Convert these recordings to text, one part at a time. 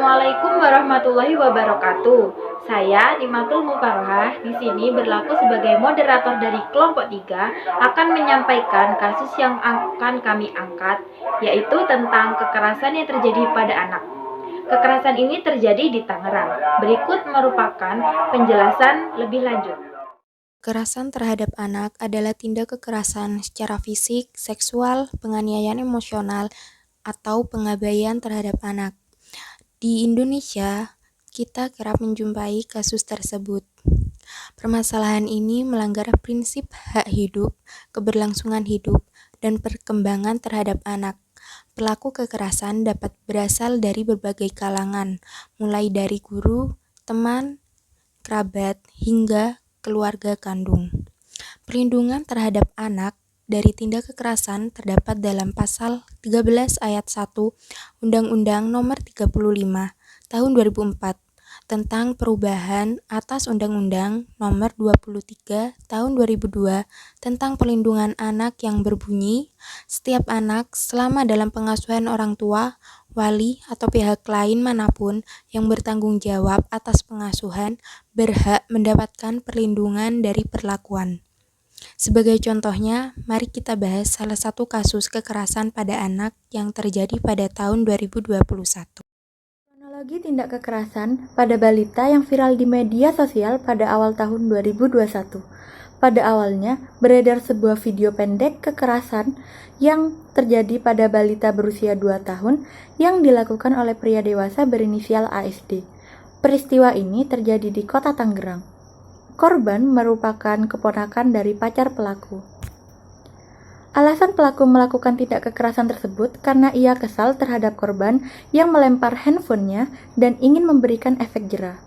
Assalamualaikum warahmatullahi wabarakatuh. Saya Nimatul Mukarohah di sini berlaku sebagai moderator dari kelompok 3 akan menyampaikan kasus yang akan kami angkat, yaitu tentang kekerasan yang terjadi pada anak. Kekerasan ini terjadi di Tangerang. Berikut merupakan penjelasan lebih lanjut. Kekerasan terhadap anak adalah tindak kekerasan secara fisik, seksual, penganiayaan emosional, atau pengabaian terhadap anak. Di Indonesia, kita kerap menjumpai kasus tersebut. Permasalahan ini melanggar prinsip hak hidup, keberlangsungan hidup, dan perkembangan terhadap anak. Pelaku kekerasan dapat berasal dari berbagai kalangan, mulai dari guru, teman, kerabat, hingga keluarga kandung. Perlindungan terhadap anak dari tindak kekerasan terdapat dalam pasal 13 ayat 1 Undang-Undang Nomor 35 Tahun 2004 tentang perubahan atas Undang-Undang Nomor 23 Tahun 2002 tentang perlindungan anak yang berbunyi, setiap anak selama dalam pengasuhan orang tua, wali, atau pihak lain manapun yang bertanggung jawab atas pengasuhan berhak mendapatkan perlindungan dari perlakuan. Sebagai contohnya, mari kita bahas salah satu kasus kekerasan pada anak yang terjadi pada tahun 2021. Kronologi tindak kekerasan pada balita yang viral di media sosial pada awal tahun 2021. Pada awalnya, beredar sebuah video pendek kekerasan yang terjadi pada balita berusia 2 tahun yang dilakukan oleh pria dewasa berinisial ASD. Peristiwa ini terjadi di kota Tangerang. Korban merupakan keponakan dari pacar pelaku. Alasan pelaku melakukan tindak kekerasan tersebut karena ia kesal terhadap korban yang melempar handphonenya dan ingin memberikan efek jera.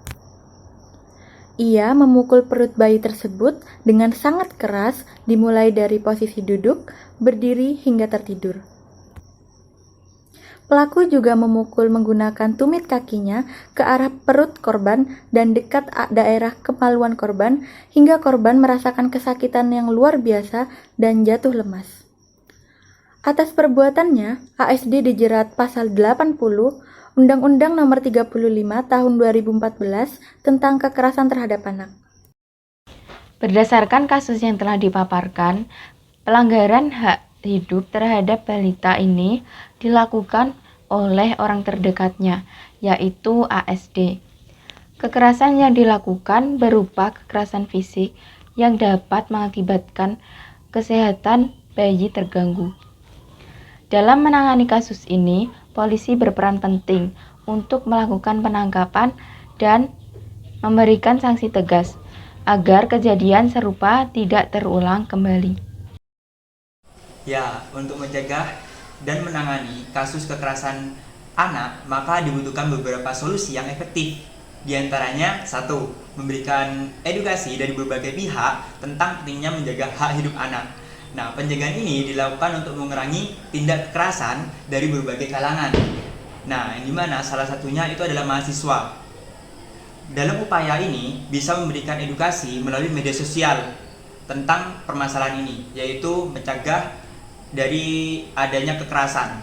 Ia memukul perut bayi tersebut dengan sangat keras, dimulai dari posisi duduk, berdiri, hingga tertidur. Pelaku juga memukul menggunakan tumit kakinya ke arah perut korban dan dekat daerah kemaluan korban hingga korban merasakan kesakitan yang luar biasa dan jatuh lemas. Atas perbuatannya, ASD dijerat pasal 80 Undang-Undang Nomor 35 Tahun 2014 tentang kekerasan terhadap anak. Berdasarkan kasus yang telah dipaparkan, pelanggaran hak hidup terhadap balita ini dilakukan oleh orang terdekatnya, yaitu ASD. Kekerasan yang dilakukan berupa kekerasan fisik yang dapat mengakibatkan kesehatan bayi terganggu. Dalam menangani kasus ini, polisi berperan penting untuk melakukan penangkapan dan memberikan sanksi tegas agar kejadian serupa tidak terulang kembali. Ya, untuk mencegah dan menangani kasus kekerasan anak, maka dibutuhkan beberapa solusi yang efektif. Di antaranya, 1. Memberikan edukasi dari berbagai pihak tentang pentingnya menjaga hak hidup anak. Nah, pencegahan ini dilakukan untuk mengurangi tindak kekerasan dari berbagai kalangan. Nah, yang dimana salah satunya itu adalah mahasiswa. Dalam upaya ini, bisa memberikan edukasi melalui media sosial tentang permasalahan ini, yaitu mencegah dari adanya kekerasan.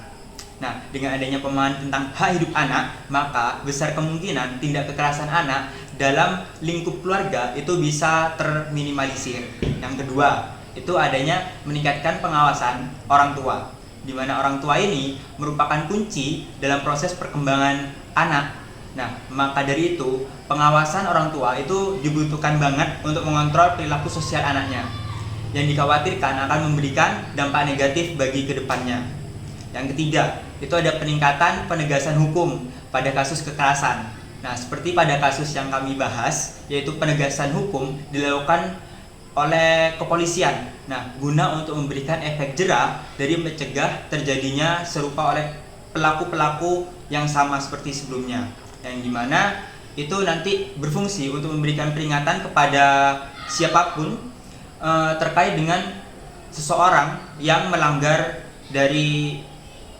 Nah, dengan adanya pemahaman tentang hak hidup anak, maka besar kemungkinan tindak kekerasan anak dalam lingkup keluarga itu bisa terminimalisir. Yang kedua, itu adanya meningkatkan pengawasan orang tua, di mana orang tua ini merupakan kunci dalam proses perkembangan anak. Nah, maka dari itu, pengawasan orang tua itu dibutuhkan banget untuk mengontrol perilaku sosial anaknya, yang dikhawatirkan akan memberikan dampak negatif bagi kedepannya. Yang ketiga, itu ada peningkatan penegasan hukum pada kasus kekerasan. Nah, seperti pada kasus yang kami bahas, yaitu penegasan hukum dilakukan oleh kepolisian. Nah, guna untuk memberikan efek jera dari mencegah terjadinya serupa oleh pelaku-pelaku yang sama seperti sebelumnya. Yang dimana itu nanti berfungsi untuk memberikan peringatan kepada siapapun terkait dengan seseorang yang melanggar dari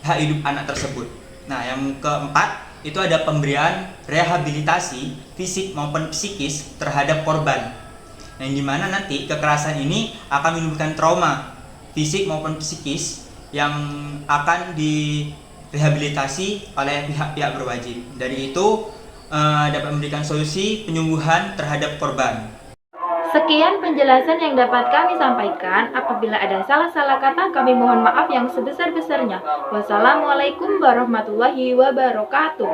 hak hidup anak tersebut. Nah, yang keempat, itu ada pemberian rehabilitasi fisik maupun psikis terhadap korban. Nah, yang dimana nanti kekerasan ini akan menimbulkan trauma fisik maupun psikis yang akan rehabilitasi oleh pihak-pihak berwajib. Dari itu dapat memberikan solusi penyembuhan terhadap korban. Sekian penjelasan yang dapat kami sampaikan. Apabila ada salah-salah kata, kami mohon maaf yang sebesar-besarnya. Wassalamualaikum warahmatullahi wabarakatuh.